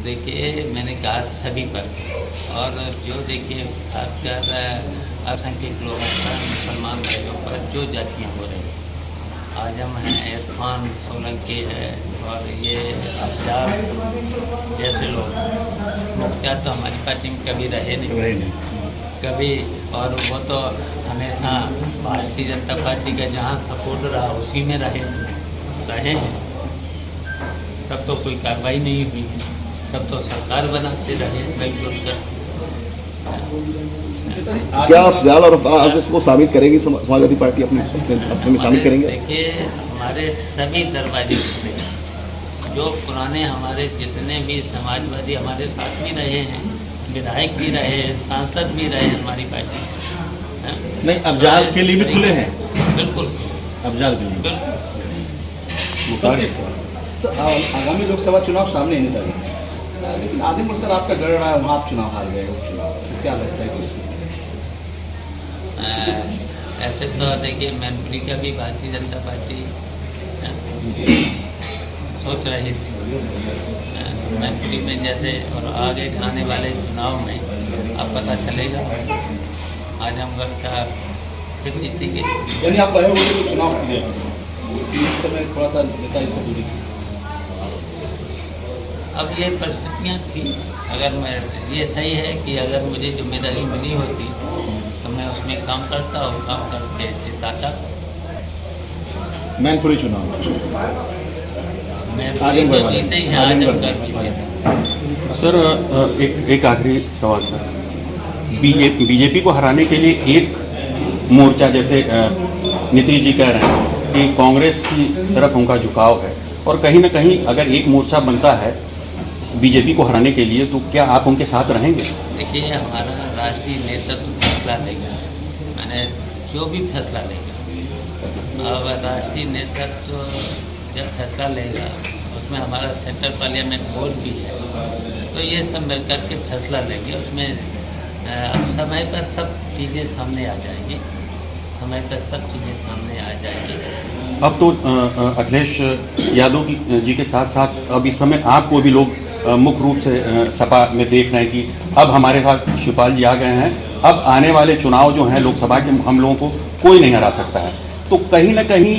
देखिए, मैंने कहा सभी पर, और जो देखिए खासकर अल्पसंख्यक लोगों पर, मुसलमान भाइयों पर जो जातियाँ हो रही हैं। आजम हैं, इरफान सोलंकी है, और ये अफजाल जैसे लोग मुख्तियार तो हमारी पार्टी में कभी रहे नहीं कभी, और वो तो हमेशा भारतीय जनता पार्टी का जहाँ सपोर्ट रहा उसी में रहे हैं। तब तो कोई कार्रवाई नहीं हुई, तब तो सरकार बनाते रहे मिलजुल कर। क्या अफजाल और अब्बास को शामिल करेंगी समाजवादी पार्टी अपने में शामिल करेंगे? देखिए, हमारे सभी दरवाजे खुले हैं। जो पुराने हमारे जितने भी समाजवादी हमारे साथ भी रहे हैं, विधायक भी रहे, सांसद भी रहे हमारी पार्टी नहीं, अफजाल के लिए भी खुले हैं। बिल्कुल, अफजाल के लिए बिल्कुल। सर, आगामी लोकसभा चुनाव सामने नहीं था, लेकिन आदिम सर आपका गढ़ रहा है, वहाँ आप चुनाव हार गए उपचुनाव, तो क्या लगता है किसको? ऐसे तो देखिए, मैनपुरी का भी भारतीय जनता पार्टी सोच रही थी मैनपुरी में जैसे, और आगे आने वाले चुनाव में अब पता चलेगा आजमगढ़ का फिर जीतेंगे। यानी आप रहे होंगे तो चुनाव किए इस समय थोड़ा सा नेता इससे दूरी की। अब ये परिस्थितियाँ थी, अगर मैं ये सही है कि अगर मुझे जिम्मेदारी मिली होती तो मैं उसमें काम करता और काम करके जिताता। मैनपुरी चुनाव मैं तो जीते ही आजमगढ़ जीते। सर, एक आखिरी सवाल सर, बीजेपी को हराने के लिए एक मोर्चा, जैसे नीतीश जी कह रहे हैं कि कांग्रेस की तरफ उनका झुकाव है, और कहीं ना कहीं अगर एक मोर्चा बनता है बीजेपी को हराने के लिए, तो क्या आप उनके साथ रहेंगे? देखिए, हमारा राष्ट्रीय नेतृत्व फैसला लेगा, मैंने जो भी फैसला लेगा। अब राष्ट्रीय नेतृत्व जब फैसला लेगा, उसमें हमारा सेंट्रल पार्लियामेंट बोर्ड भी है, तो ये सब मिल करके फैसला लेंगे। उसमें समय पर सब चीज़ें सामने आ जाएंगी, समय पर सब चीज़ें सामने आ जाएंगी। अब तो अखिलेश यादव जी के साथ साथ अब इस समय आपको भी लोग मुख्य रूप से सपा में देख रहे हैं कि अब हमारे पास शिवपाल जी आ गए हैं, अब आने वाले चुनाव जो हैं लोकसभा के, हम लोगों को कोई नहीं हरा सकता है। तो कहीं ना कहीं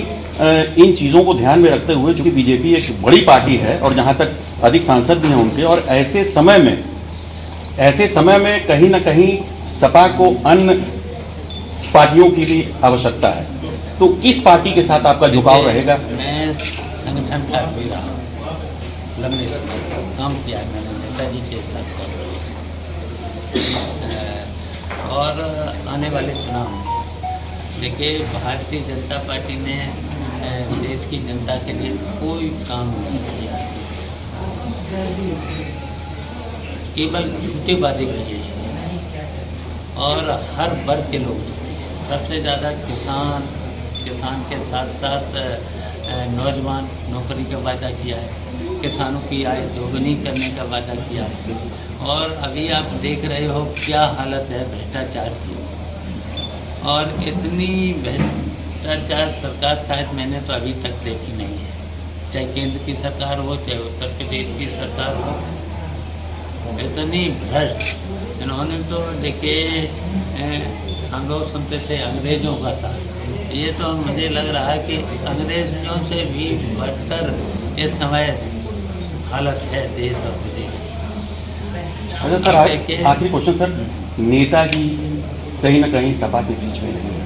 इन चीज़ों को ध्यान में रखते हुए, चूँकि बीजेपी एक बड़ी पार्टी है और जहाँ तक अधिक सांसद भी हैं उनके, और ऐसे समय में कहीं ना कहीं सपा को अन्य पार्टियों की भी आवश्यकता है, तो किस पार्टी के साथ आपका झुकाव रहेगा? मैं संगठन का भी रहा हूँ, लंबे समय तक काम किया है मैंने नेताजी के साथ, और आने वाले चुनाव में देखिए, भारतीय जनता पार्टी ने देश की जनता के लिए कोई काम नहीं किया, केवल झूठे वादे किए, और हर वर्ग के लोग, सबसे ज़्यादा किसान के साथ साथ नौजवान नौकरी का वादा किया है, किसानों की आय दोगुनी करने का वादा किया है, और अभी आप देख रहे हो क्या हालत है भ्रष्टाचार की, और इतनी भ्रष्टाचार सरकार शायद मैंने तो अभी तक देखी नहीं है, चाहे केंद्र की सरकार हो, चाहे उत्तर प्रदेश की सरकार हो, इतनी भ्रष्ट। इन्होंने तो देखिए, हम लोग सुनते थे अंग्रेजों का साथ, ये तो मुझे लग रहा है कि अंग्रेजों से भी बढ़कर इस समय हालत है देश और विदेश की। अच्छा सर, आखिरी क्वेश्चन सर, नेताजी कहीं ना कहीं सपा के बीच में नहीं है,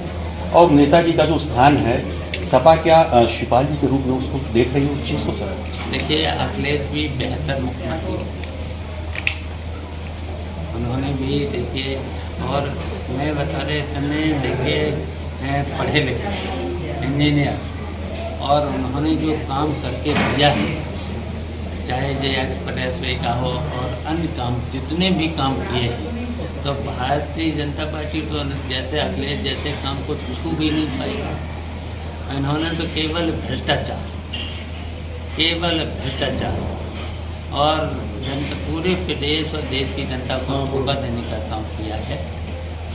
और नेताजी का जो स्थान है, सपा क्या शिवपाल जी के रूप में उसको देख रही है उस चीज़ को? सर देखिए, अखिलेश भी बेहतर मुख्यमंत्री, उन्होंने भी देखिए, और मैं बता रहे इतने देखिए पढ़े लिखे इंजीनियर, और उन्होंने जो काम करके दिया है, चाहे जे एक्सप्रेस वे का हो और अन्य काम जितने भी काम किए हैं, तो भारतीय जनता पार्टी तो जैसे अखिलेश जैसे काम को छू भी नहीं पाई। इन्होंने तो केवल भ्रष्टाचार और पूरे प्रदेश और देश की जनता को धोखा देने का काम किया है,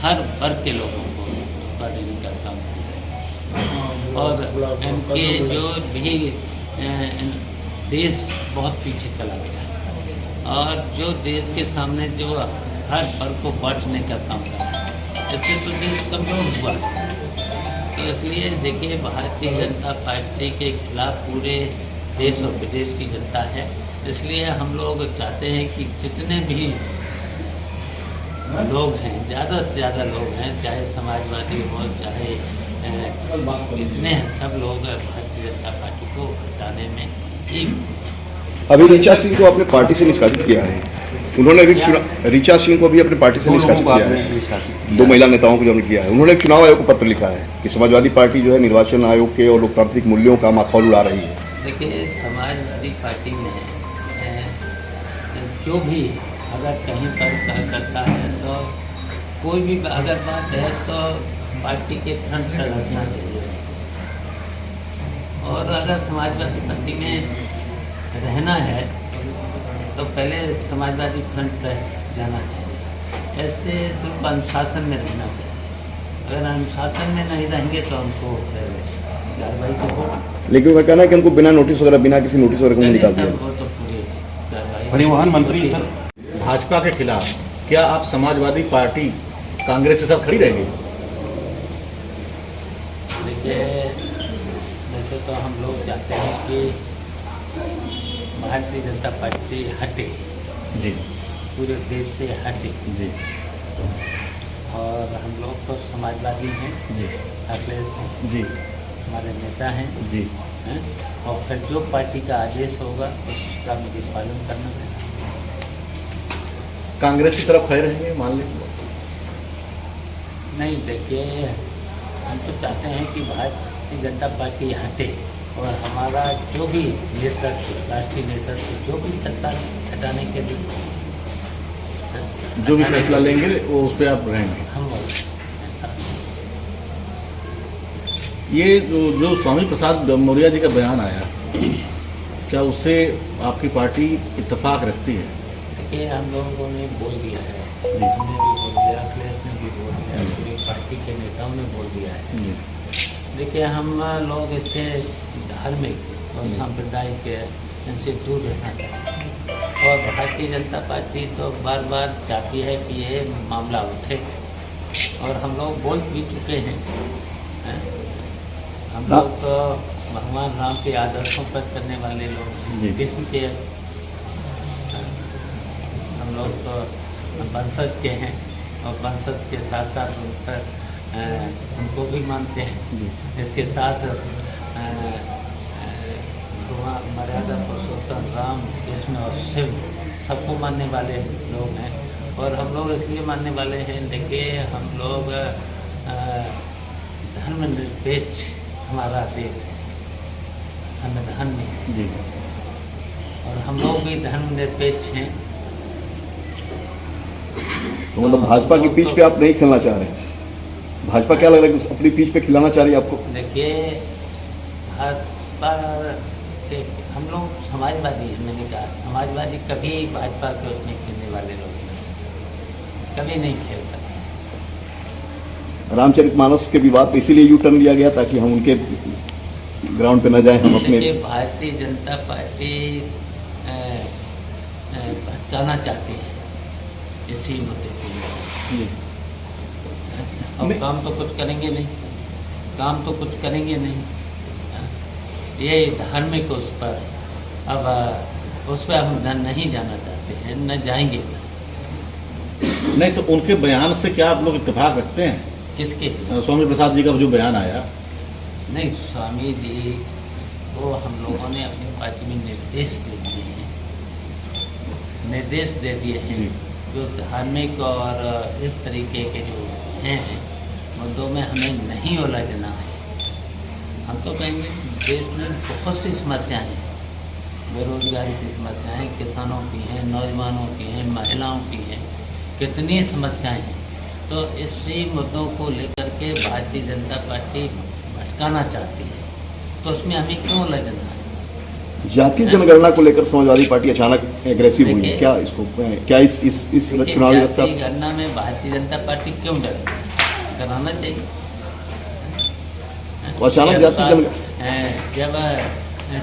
हर वर्ग के लोगों को धोखा देने का काम किया है, और इनके जो भी देश बहुत पीछे चला गया है। और जो देश के सामने जो हर वर्ग को बांटने का काम कर रहा है, इससे तो देश कमजोर हुआ। तो इसलिए देखिए, भारतीय जनता पार्टी के खिलाफ पूरे देश और विदेश की जनता है। इसलिए हम लोग चाहते हैं कि जितने भी लोग हैं, ज़्यादा से ज़्यादा लोग हैं, चाहे समाजवादी हो चाहे कितने हैं, सब लोग भारतीय जनता पार्टी को हटाने में एक। अभी ऋचा सिंह को अपने पार्टी से निष्कासित किया है। उन्होंने भी ऋचा सिंह को भी अपनी पार्टी से निष्कासित किया है। 2 महिला नेताओं को जो किया है, उन्होंने चुनाव आयोग को पत्र लिखा है कि समाजवादी पार्टी जो है निर्वाचन आयोग के और लोकतांत्रिक मूल्यों का माखौल उड़ा रही है। देखिए, समाजवादी पार्टी में जो भी अगर कहीं पर करता है तो कोई भी अगर बात है तो पार्टी के फ्रंट पर रखना चाहिए। और अगर समाजवादी पार्टी में रहना है तो पहले समाजवादी फ्रंट पर जाना चाहिए। ऐसे तो अनुशासन में रहना चाहिए। अगर अनुशासन में नहीं रहेंगे तो हमको कार्रवाई तो हो। लेकिन उनका कहना है कि उनको बिना नोटिस वगैरह, बिना किसी नोटिस वगैरह को निकाल दिया। वो तो पूरी कार्रवाई। परिवहन मंत्री सर, भाजपा के खिलाफ क्या आप समाजवादी पार्टी कांग्रेस के साथ खड़ी रहेगी? देखिए, वैसे तो हम लोग चाहते हैं कि भारतीय जनता पार्टी हटे, जी पूरे देश से हटे। जी और हम लोग तो समाजवादी हैं, जी अखिलेश जी हमारे नेता हैं, जी हैं? और फिर जो पार्टी का आदेश होगा उसका मुझे पालन करना है। कांग्रेस की तरफ खड़े रहेंगे मान लीजिए? नहीं, देखिए, हम तो चाहते हैं कि भारतीय जनता पार्टी हटे और हमारा जो भी नेतृत्व, राष्ट्रीय नेतृत्व जो भी सरकार हटाने के लिए जो भी फैसला लेंगे वो उस पर आप रहेंगे। हम ऐसा ये जो स्वामी प्रसाद मौर्य जी का बयान आया, क्या उससे आपकी पार्टी इत्तेफाक रखती है? देखिए, हम लोगों ने बोल दिया है, हमने भी बोल दिया, अखिलेश ने भी बोल दिया, पूरी पार्टी के नेताओं ने बोल दिया है। जी देखिए, हम लोग इससे धार्मिक और सांप्रदायिक इनसे दूर रहना चाहते हैं। और भारतीय जनता पार्टी तो बार बार चाहती है कि ये मामला उठे और हम लोग बोल भी चुके हैं। हम लोग तो भगवान राम के आदर्शों पर चलने वाले लोग जी। किस्म के हम लोग तो वंशज के हैं और वंशज के साथ साथ उन पर उनको भी मानते हैं। जी इसके साथ मर्यादा पुरुषोत्तम राम, कृष्ण और शिव सबको मानने वाले लोग हैं। और हम लोग इसलिए मानने वाले हैं, देखिए, हम लोग धर्मनिरपेक्ष हमारा देश है, संविधान में है। जी और हम लोग भी धर्मनिरपेक्ष हैं। तो मतलब भाजपा की पीच पे आप नहीं खेलना चाह रहे हैं? भाजपा क्या लग रहा है कि अपनी पीच पे खिलाना चाह रही है आपको? देखिए, भाजपा के हम लोग समाजवादी हैं। मैंने कहा समाजवादी कभी भाजपा के उसमें खेलने वाले लोग नहीं, कभी नहीं खेल सकते। रामचरितमानस के विवाद पे इसीलिए यू टर्न लिया गया ताकि हम उनके ग्राउंड पे न जाएं, हम अपने। देखिए, भारतीय जनता पार्टी भटकाना चाहती है इसी मुद्दे के लिए। जी और काम तो कुछ करेंगे नहीं, काम तो कुछ करेंगे नहीं। ये धार्मिक उस पर अब उस पर हम नहीं जाना चाहते हैं, न जाएंगे। नहीं तो उनके बयान से क्या आप लोग इत्तेफाक रखते हैं? किसके? स्वामी प्रसाद जी का जो बयान आया। नहीं, स्वामी जी को हम लोगों ने अपनी पार्टी में निर्देश दे दिए हैं, निर्देश दे दिए हैं जो धार्मिक और इस तरीके के जो हैं मुद्दों में हमें नहीं उलझना है। हम तो कहेंगे देश में बहुत सी समस्याएं हैं, बेरोजगारी की समस्याएं किसानों की हैं, नौजवानों की हैं, महिलाओं की हैं, कितनी समस्याएं हैं। तो इसी मुद्दों को लेकर के भारतीय जनता पार्टी भटकाना चाहती है, तो उसमें हमें क्यों उलझना है? जातीय जनगणना को लेकर समाजवादी पार्टी अचानक एग्रेसिव हुई है, क्या इसको क्या इस चुनावी जातीय गणना में भारतीय जनता पार्टी क्यों डरे? कराना चाहिए। तो अचानक जातीय जब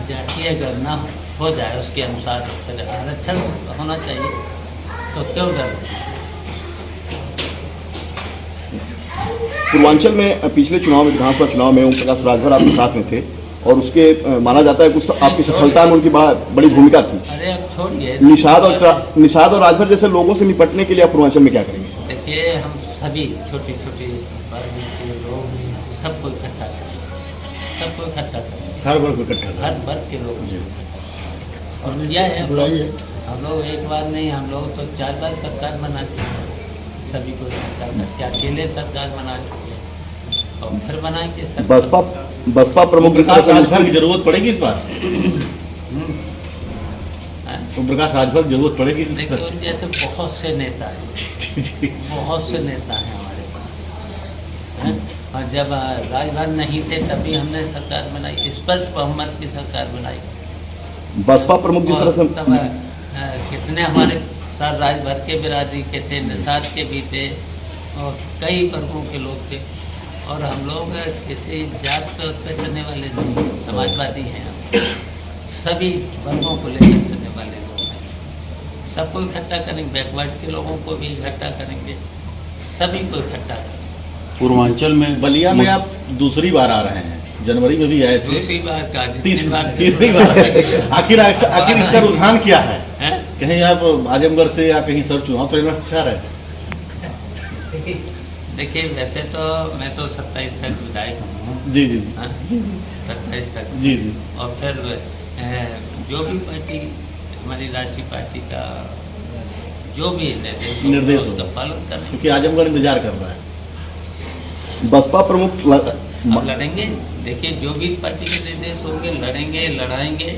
जातीय गणना हो हो जाए उसके अनुसार फिर आरक्षण होना चाहिए, तो क्यों डर? पूर्वांचल में पिछले चुनाव में, विधानसभा चुनाव में ओम प्रकाश राजभर आपके साथ में थे और उसके माना जाता है कुछ आपकी सफलता में उनकी बड़ी भूमिका थी। अरे अब छोड़िए, निषाद और राजभर जैसे लोगों से निपटने के लिए आप पूर्वांचल में क्या करेंगे? देखिए हम सभी छोटे छोटे वर्ग के लोग सबको इकट्ठा करेंगे, सबको इकट्ठा करेंगे, हर वर्ग को इकट्ठा हर वर्ग के लोग। और यह है हम लोग एक बार नहीं, हम लोग तो 4 बार सरकार बना चुके हैं, सभी को सरकार करके अकेले सरकार बना चुके हैं और फिर बनाएंगे सरकार। बसपा प्रमुख राजभर की जरूरत पड़ेगी इस बार? ओम प्रकाश राजभर की जरूरत पड़ेगी? देखिए उन जैसे बहुत से नेता हैं, बहुत से नेता हैं हमारे पास हैं? और जब राजभर नहीं थे तभी हमने सरकार बनाई, स्पष्ट बहुमत की सरकार बनाई। बसपा प्रमुख जिस तरह से तब कितने हमारे साथ राजभर के बिरादरी के थे, निषाद के भी थे और कई वर्गों के लोग थे। और हम लोग किसी जात पे चलने वाले नहीं, समाजवादी हैं हम, सभी वर्गों को लेकर चलने वाले लोग हैं। सबको इकट्ठा करेंगे, बैकवर्ड के लोगों को भी इकट्ठा करेंगे, सभी को इकट्ठा करेंगे। पूर्वांचल में बलिया में आप दूसरी बार आ रहे हैं, जनवरी में भी आए थे, दूसरी बार का तीसरी बार आखिर इसका रुझान क्या है? कहीं आप आजमगढ़ से या कहीं सब चुनाव तो अच्छा रहे? देखिए वैसे तो मैं तो 27 तक विधायक हूँ। जी जी हाँ? जी 27 तक जी जी। और फिर जो भी पार्टी हमारी राष्ट्रीय पार्टी का जो भी निर्देश होगा, उसका पालन करें, क्योंकि आजमगढ़ इंतजार कर रहा है। बसपा प्रमुख अब लड़ेंगे। देखिए जो भी पार्टी के निर्देश होंगे लड़ेंगे, लड़ाएंगे